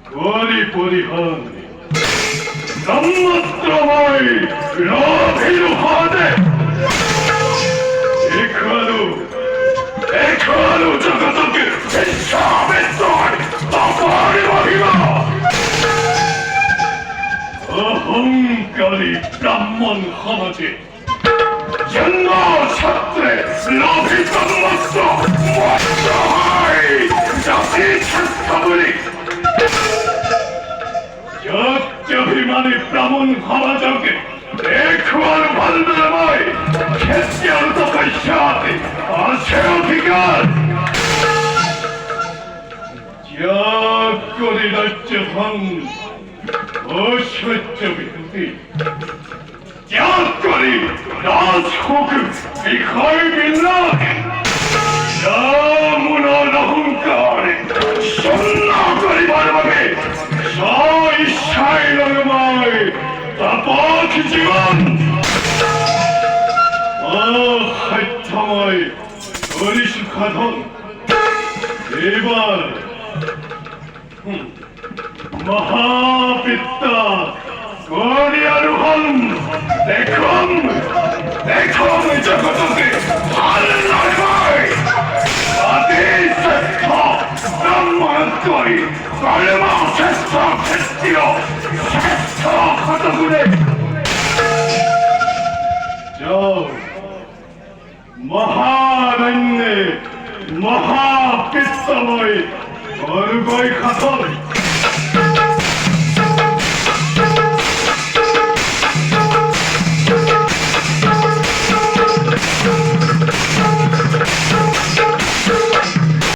করি পরিহার ব্রহ্মত্রময় লোভীর হাতে এখনো জগতকে বিশ্বাবেশ্বর তপর মহিমা অহংকারী ব্রাহ্মণ সমাজে জন্ম ছাত্রে লোভিত মস্ত মস্ত হয় জাতি চেষ্টা বলি অভিমানী ব্রাহ্মণ সমাজকে এখন বলবে খেতিয়ার তপস্যাতে আছে অধিকার ত্যাগ করি রাজ্য ধন অসহ্য বিভূতি ত্যাগ করি রাজভোগ বিষয় বিন্যাস রামুনার অহংকার শূন্য করিবার ভাবে ইচ্ছায় লগমায় তাপক জীবন অসাধ্যময় করি সুখাধন এবার মহাবিদ্যা করি আরোহণ দেখুন দেখুন জগতকে ভাল নয় শ্রেষ্ঠ ব্রাহ্মণ করি কর্ম শ্রেষ্ঠ ক্ষেত্রীয় শ্রেষ্ঠ ক্ষতগুণে যাও মহারণ্যে মহাপিত্তময় অর্গয় খাতন